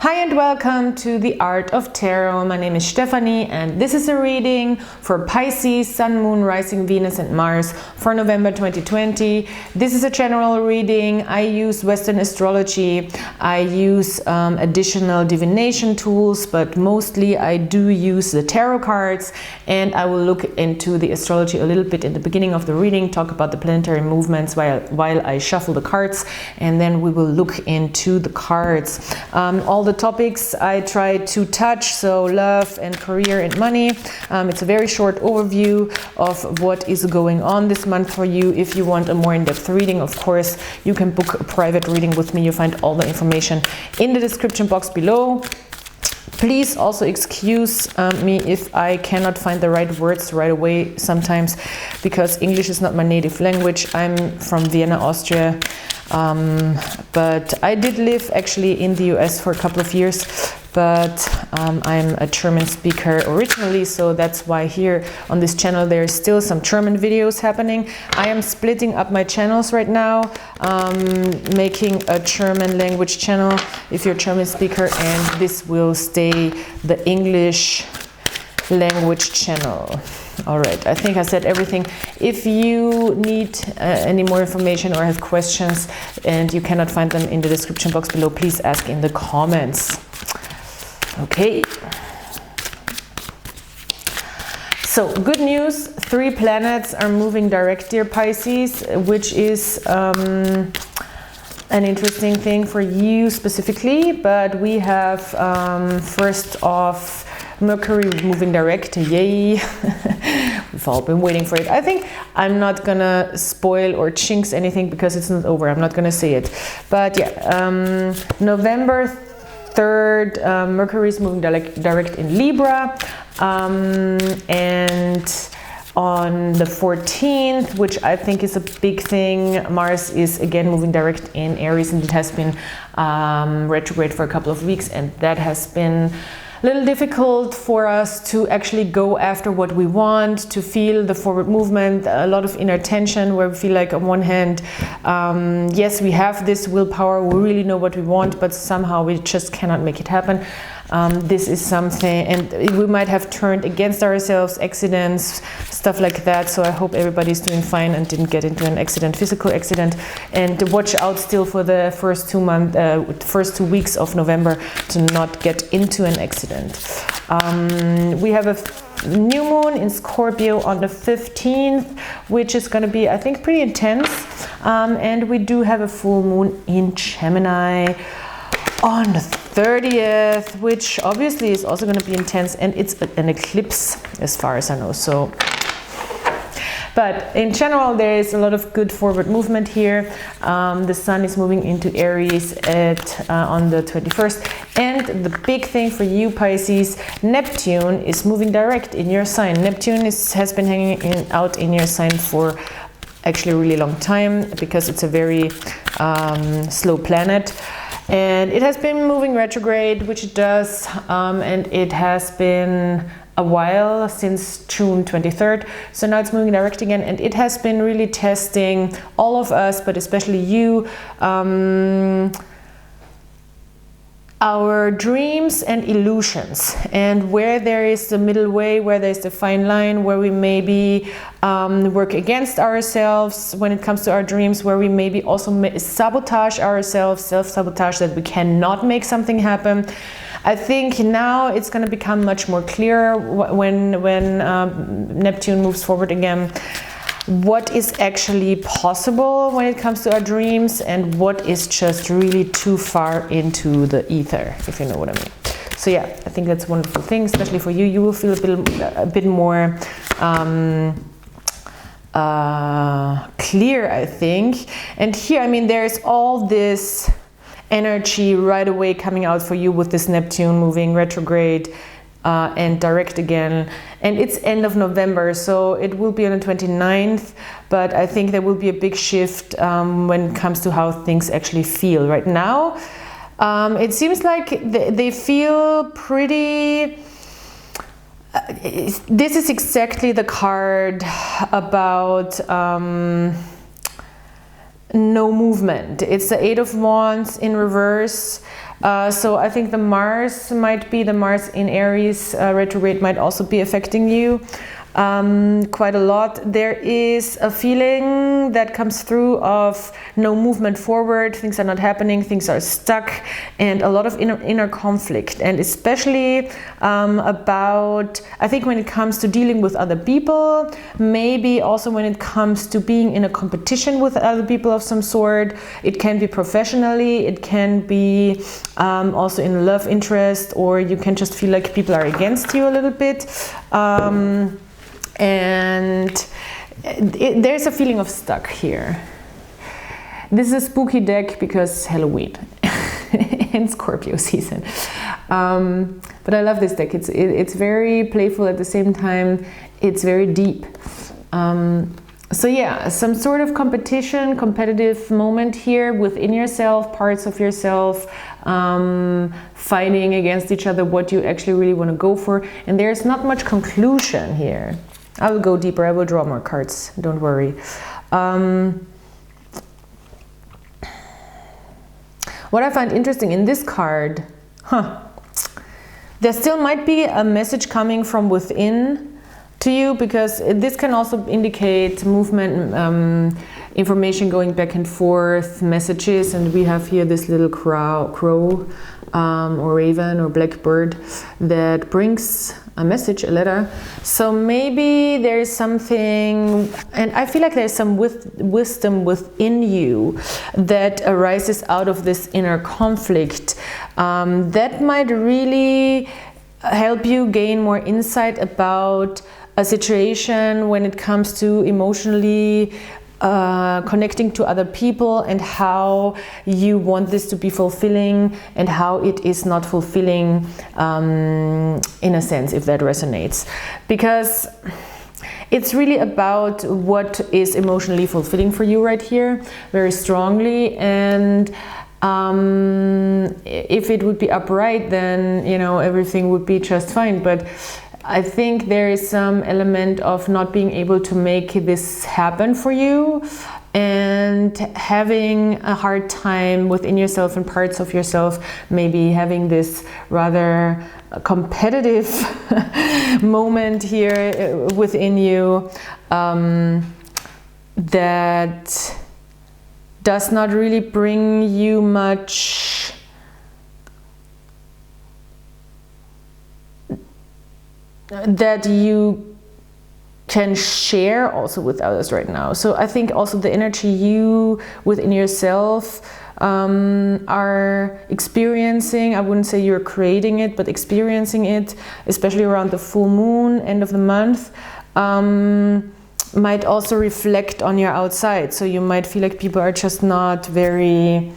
Hi and welcome to the Art of Tarot. My name is Stephanie and this is a reading for Pisces, Sun, Moon, Rising, Venus and Mars for November 2020. This is a general reading. I use Western astrology. I use additional divination tools, but mostly I do use the tarot cards, and I will look into the astrology a little bit in the beginning of the reading, talk about the planetary movements while I shuffle the cards, and then we will look into the cards. All the topics I try to touch, so love and career and money. It's a very short overview of what is going on this month for you. If you want a more in-depth reading, of course, you can book a private reading with me. You find all the information in the description box below. Please also excuse me if I cannot find the right words right away sometimes, because English is not my native language. I'm from Vienna, Austria, but I did live actually in the US for a couple of years, but I'm a German speaker originally, so that's why here on this channel there is still some German videos happening. I am splitting up my channels right now, making a German language channel if you're a German speaker, and this will stay the English language channel. All right, I think I said everything. If you need any more information or have questions and you cannot find them in the description box below, please ask in the comments. Okay. So, good news, 3 planets are moving direct, dear Pisces, which is an interesting thing for you specifically, but we have first off Mercury moving direct. Yay. We've all been waiting for it. I think I'm not gonna spoil or jinx anything because it's not over. I'm not gonna say it, but yeah, November 3rd, Mercury is moving direct in Libra, and on the 14th, which I think is a big thing, Mars is again moving direct in Aries, and it has been retrograde for a couple of weeks, and that has been a little difficult for us to actually go after what we want, to feel the forward movement, a lot of inner tension where we feel like on one hand, yes, we have this willpower, we really know what we want, but somehow we just cannot make it happen. This is something, and we might have turned against ourselves, accidents, stuff like that. So I hope everybody's doing fine and didn't get into an accident, physical accident. And watch out still for the first 2 weeks of November to not get into an accident. We have a new moon in Scorpio on the 15th, which is going to be, I think, pretty intense. And we do have a full moon in Gemini on the 30th, which obviously is also going to be intense, and it's an eclipse as far as I know. So, but in general, there is a lot of good forward movement here. The sun is moving into Aries on the 21st, and the big thing for you Pisces, Neptune is moving direct in your sign. Neptune has been hanging out in your sign for actually a really long time because it's a very slow planet. And it has been moving retrograde, which it does, and it has been a while, since June 23rd. So now it's moving direct again, and it has been really testing all of us, but especially you, our dreams and illusions, and where there is the middle way, where there's the fine line, where we maybe work against ourselves when it comes to our dreams, where we maybe also sabotage ourselves, self-sabotage, that we cannot make something happen. I think now it's going to become much more clear when Neptune moves forward again, what is actually possible when it comes to our dreams and what is just really too far into the ether, if you know what I mean. So yeah, I think that's a wonderful thing, especially for you. You will feel a bit more clear, I think. And here, I mean, there's all this energy right away coming out for you with this Neptune moving retrograde and direct again, and it's end of November, so it will be on the 29th, but I think there will be a big shift when it comes to how things actually feel right now. It seems like they feel pretty this is exactly the card about no movement. It's the 8 of Wands in reverse, So I think the Mars in Aries retrograde might also be affecting you quite a lot. There is a feeling that comes through of no movement forward, things are not happening, things are stuck, and a lot of inner conflict, and especially about, I think, when it comes to dealing with other people, maybe also when it comes to being in a competition with other people of some sort. It can be professionally, it can be also in love interest, or you can just feel like people are against you a little bit. And there's a feeling of stuck here. This is a spooky deck because Halloween and Scorpio season. But I love this deck. It's very playful at the same time. It's very deep. So yeah, some sort of competitive moment here within yourself, parts of yourself fighting against each other, what you actually really want to go for. And there's not much conclusion here. I will go deeper, I will draw more cards, don't worry. What I find interesting in this card, there still might be a message coming from within to you, because this can also indicate movement, information going back and forth, messages, and we have here this little crow or raven or blackbird that brings a message, a letter. So maybe there's something, and I feel like there's some wisdom within you that arises out of this inner conflict that might really help you gain more insight about a situation when it comes to emotionally connecting to other people, and how you want this to be fulfilling and how it is not fulfilling, in a sense, if that resonates. Because it's really about what is emotionally fulfilling for you right here, very strongly. And if it would be upright, then, you know, everything would be just fine. But I think there is some element of not being able to make this happen for you, and having a hard time within yourself and parts of yourself, maybe having this rather competitive moment here within you that does not really bring you much that you can share also with others right now. So I think also the energy you within yourself are experiencing, I wouldn't say you're creating it, but experiencing it, especially around the full moon, end of the month, might also reflect on your outside. So you might feel like people are just not very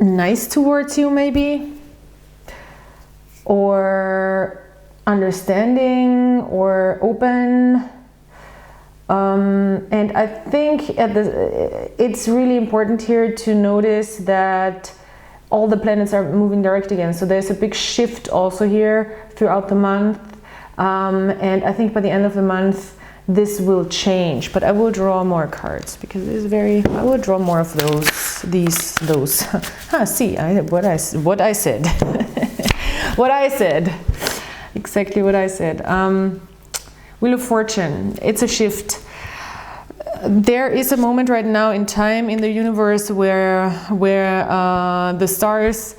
nice towards you, maybe, or understanding or open. And I think it's really important here to notice that all the planets are moving direct again. So there's a big shift also here throughout the month. And I think by the end of the month, this will change. But I will draw more cards because it is I will draw more of those. See, what I said. What I said. Exactly what I said. Wheel of Fortune. It's a shift. There is a moment right now in time in the universe where the stars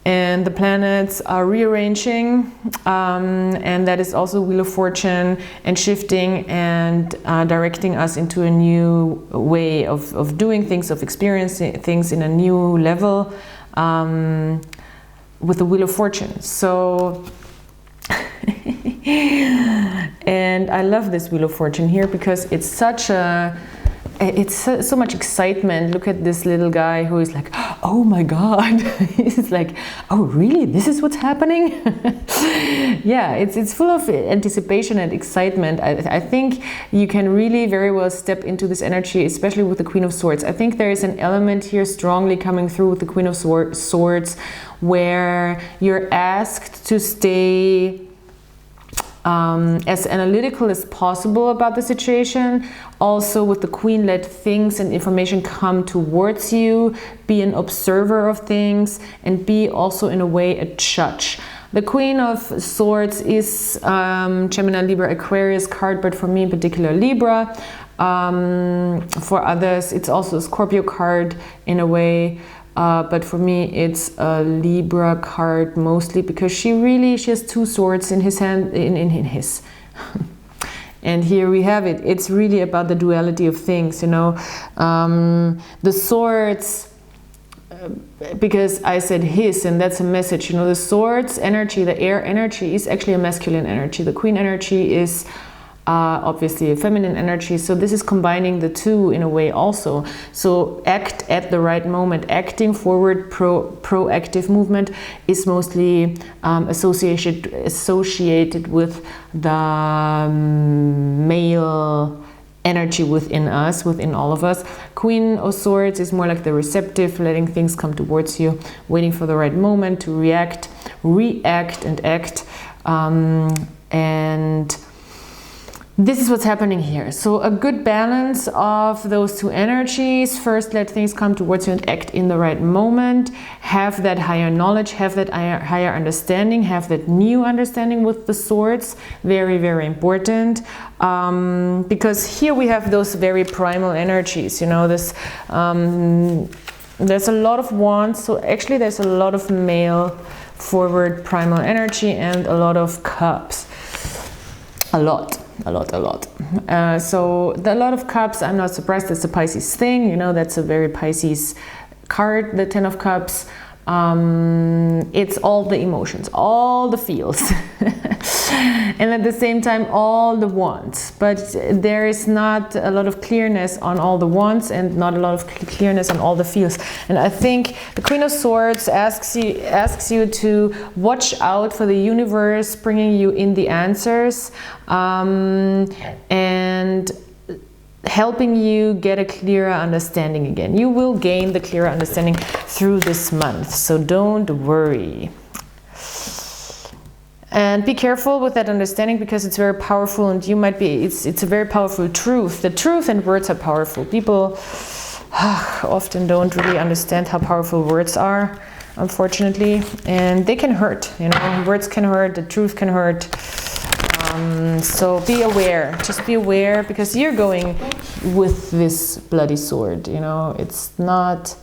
and the planets are rearranging, and that is also Wheel of Fortune, and shifting and directing us into a new way of doing things, of experiencing things in a new level with the Wheel of Fortune. So and I love this Wheel of Fortune here because it's such a so much excitement. Look at this little guy who is like, oh my god. He's like, oh really, this is what's happening? Yeah, it's full of anticipation and excitement. I think you can really very well step into this energy, especially with the Queen of Swords. I think there is an element here strongly coming through with the Queen of Swords where you're asked to stay as analytical as possible about the situation. Also with the Queen, let things and information come towards you. Be an observer of things and be also in a way a judge. The Queen of Swords is Gemini, Libra, Aquarius card, but for me in particular Libra. For others it's also a Scorpio card in a way. But for me it's a Libra card mostly because she has two swords in his hand, in his and here we have it. It's really about the duality of things, you know. The swords, because I said his, and that's a message, you know. The swords energy, the air energy, is actually a masculine energy. The Queen energy is obviously a feminine energy, so this is combining the two in a way also. So act at the right moment. Acting forward, proactive movement is mostly associated with the male energy within us, within all of us. Queen of Swords is more like the receptive, letting things come towards you, waiting for the right moment to react and act, and this is what's happening here. So a good balance of those two energies. First, let things come towards you and act in the right moment. Have that higher knowledge, have that higher understanding, have that new understanding with the swords. Very, very important. Because here we have those very primal energies, you know, this, there's a lot of wands. So actually there's a lot of male forward primal energy and a lot of cups. A lot. So the lot of cups, I'm not surprised. It's a Pisces thing, you know. That's a very Pisces card, the 10 of Cups. It's all the emotions, all the feels, and at the same time all the wants, but there is not a lot of clearness on all the wants and not a lot of clearness on all the feels. And I think the Queen of Swords asks you to watch out for the universe bringing you in the answers, and helping you get a clearer understanding again. You will gain the clearer understanding through this month, so don't worry. And be careful with that understanding because it's very powerful, and you might be, it's a very powerful truth. The truth and words are powerful. People often don't really understand how powerful words are, unfortunately, and they can hurt, you know. Words can hurt, the truth can hurt. So be aware, just be aware, because you're going with this bloody sword, you know. It's not,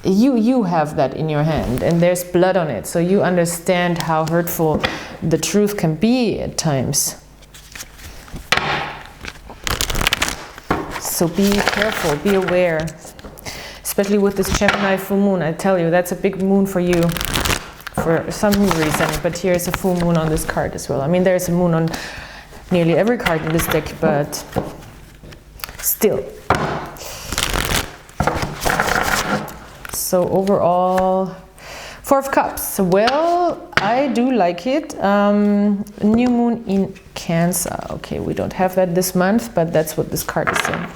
you have that in your hand and there's blood on it, so you understand how hurtful the truth can be at times. So be careful, be aware, especially with this Gemini full moon. I tell you, that's a big moon for you for some reason, but here's a full moon on this card as well. I mean, there's a moon on nearly every card in this deck, but still. So overall, Four of Cups. Well, I do like it. New moon in Cancer. Okay, we don't have that this month, but that's what this card is saying.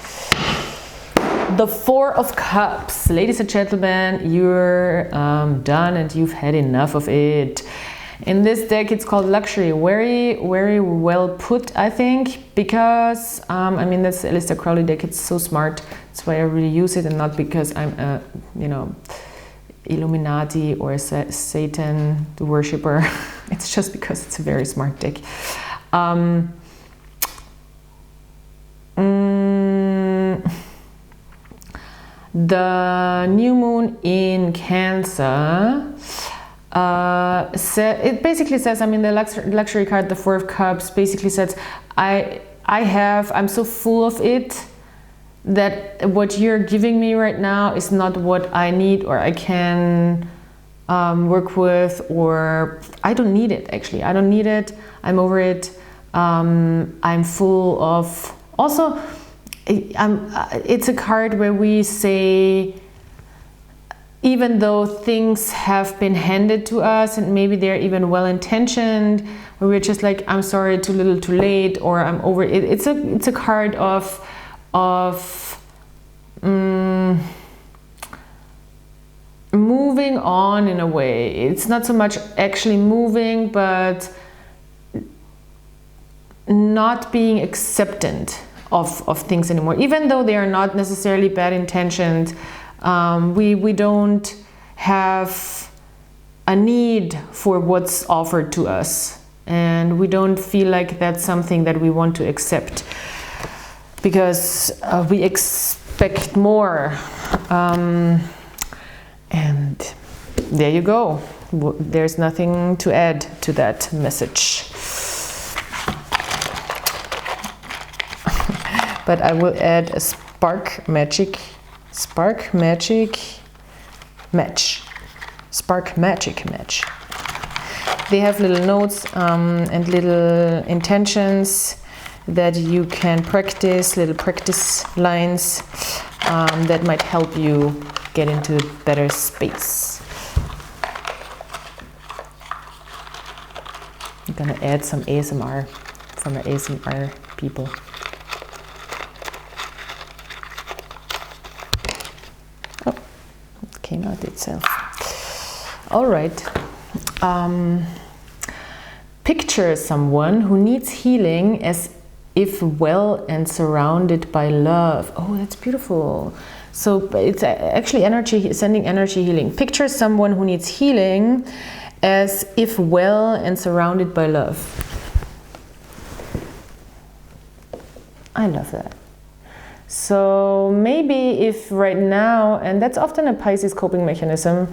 The Four of Cups. Ladies and gentlemen, you're done and you've had enough of it. In this deck, it's called Luxury. Very, very well put, I think, because, I mean, that's the Aleister Crowley deck. It's so smart. That's why I really use it, and not because I'm a, you know, Illuminati or Satan worshipper. It's just because it's a very smart deck. The new moon in Cancer, it basically says, I mean, the luxury card, the Four of Cups, basically says, I'm so full of it that what you're giving me right now is not what I need or I can work with, or I don't need it, actually. I don't need it. I'm over it. I'm full of... Also, it's a card where we say, even though things have been handed to us and maybe they're even well-intentioned, where we're just like, I'm sorry, too little, too late, or I'm over it. It's a card of moving on in a way. It's not so much actually moving, but not being acceptant of things anymore, even though they are not necessarily bad intentioned. We don't have a need for what's offered to us, and we don't feel like that's something that we want to accept because we expect more. And there you go. There's nothing to add to that message. But I will add a spark magic match. They have little notes and little intentions that you can practice, little practice lines that might help you get into a better space. I'm gonna add some ASMR from our ASMR people. Oh, it came out itself. All right. Picture someone who needs healing as if well and surrounded by love. Oh, that's beautiful. So it's actually energy, sending energy healing. Picture someone who needs healing as if well and surrounded by love. I love that. So maybe if right now, and that's often a Pisces coping mechanism,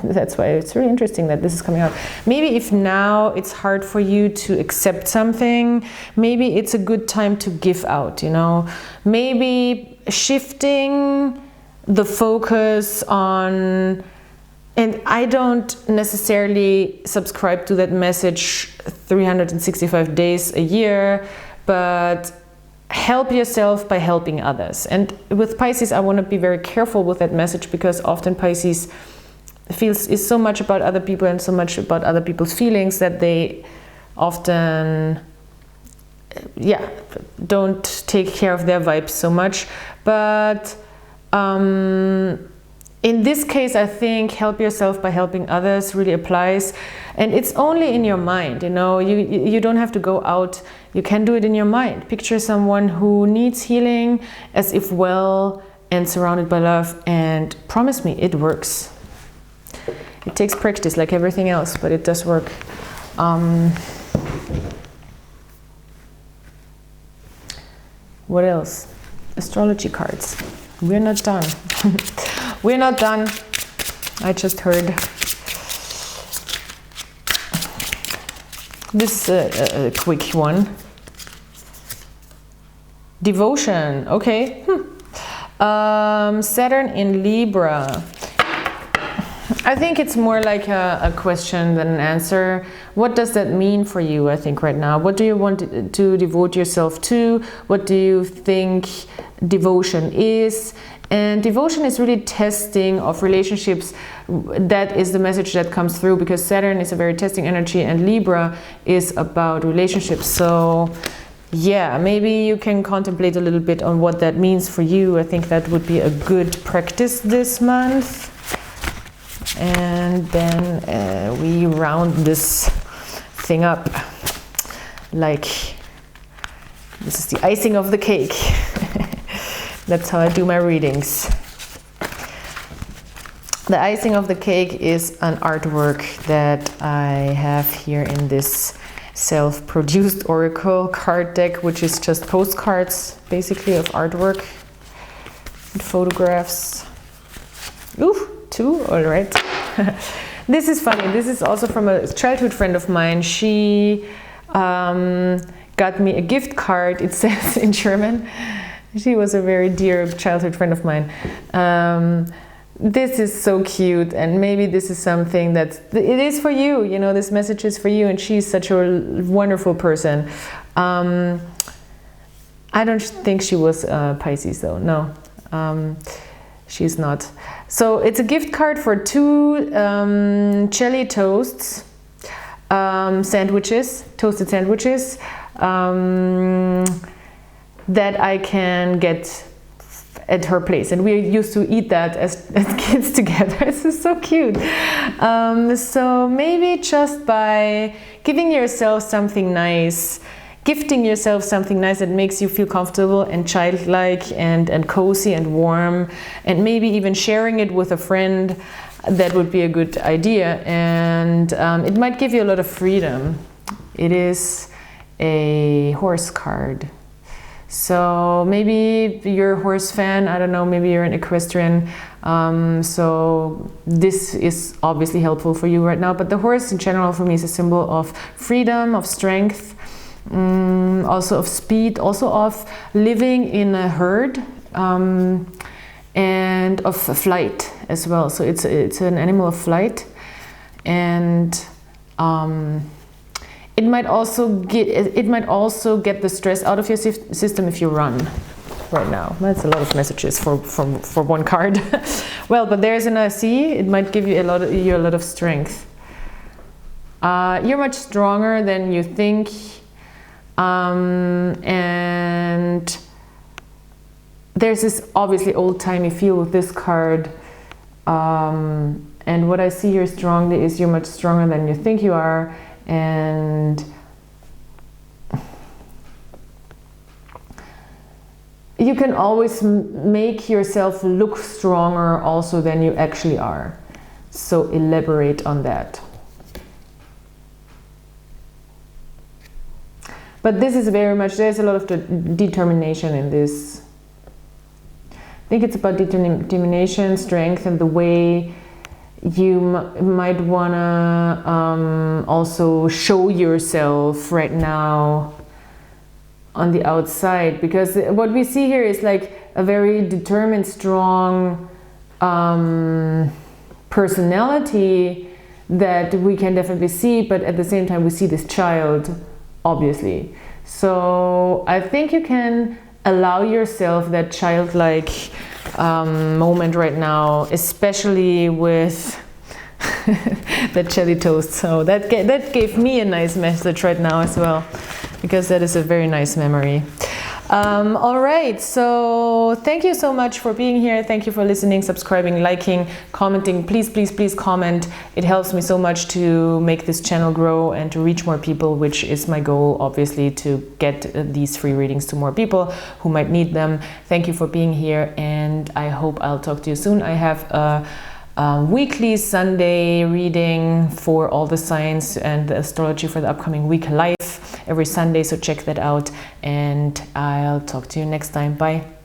that's why it's really interesting that this is coming out. Maybe if now it's hard for you to accept something, maybe it's a good time to give out, you know. Maybe shifting the focus on, and I don't necessarily subscribe to that message 365 days a year, but help yourself by helping others. And with Pisces, I want to be very careful with that message, because often Pisces is so much about other people and so much about other people's feelings that they often don't take care of their vibes so much. But in this case, I think help yourself by helping others really applies. And it's only in your mind, you know, you don't have to go out. You can do it in your mind. Picture someone who needs healing as if well and surrounded by love, and promise me it works. It takes practice like everything else, but it does work. What else? Astrology cards. We're not done. We're not done. I just heard. This is a quick one. Devotion. Okay. Saturn in Libra. I think it's more like a question than an answer. What does that mean for you, I think, right now? What do you want to devote yourself to? What do you think devotion is? And devotion is really testing of relationships. That is the message that comes through, because Saturn is a very testing energy and Libra is about relationships. So yeah, maybe you can contemplate a little bit on what that means for you. I think that would be a good practice this month. And then we round this thing up like this is the icing of the cake. That's how I do my readings. The icing of the cake is an artwork that I have here in this self-produced oracle card deck, which is just postcards, basically, of artwork and photographs. Ooh, 2, all right. This is funny. This is also from a childhood friend of mine. She got me a gift card. It says in German. She was a very dear childhood friend of mine. This is so cute, and maybe this is something that it is for you. You know, this message is for you, and she's such a wonderful person. I don't think she was Pisces, though. No, she's not. So it's a gift card for 2 jelly toasts, sandwiches, toasted sandwiches. That I can get at her place, and we used to eat that as kids together. This is so cute. So maybe just by giving yourself something nice, gifting yourself something nice that makes you feel comfortable and childlike and cozy and warm, and maybe even sharing it with a friend. That would be a good idea, and it might give you a lot of freedom. It is a horse card. So maybe you're a horse fan, I don't know, maybe you're an equestrian. So this is obviously helpful for you right now. But the horse in general for me is a symbol of freedom, of strength, also of speed, also of living in a herd, and of flight as well. So it's an animal of flight, and it might also get the stress out of your system if you run right now. That's a lot of messages for one card. Well, but there's an see, it might give you a lot of strength. You're much stronger than you think, and there's this obviously old-timey feel with this card. And what I see here strongly is you're much stronger than you think you are, and you can always make yourself look stronger also than you actually are. So elaborate on that. But this is very much, there's a lot of determination in this. I think it's about determination, strength, and the way you might want to also show yourself right now on the outside, because what we see here is like a very determined, strong personality that we can definitely see, but at the same time we see this child, obviously. So I think you can allow yourself that childlike moment right now, especially with the jelly toast. So that gave me a nice message right now as well, because that is a very nice memory. All right, so thank you so much for being here. Thank you for listening, subscribing, liking, commenting. Please, please, please comment. It helps me so much to make this channel grow and to reach more people, which is my goal, obviously, to get these free readings to more people who might need them. Thank you for being here, and I hope I'll talk to you soon. I have a weekly Sunday reading for all the signs and the astrology for the upcoming week live every Sunday, so check that out, and I'll talk to you next time. Bye.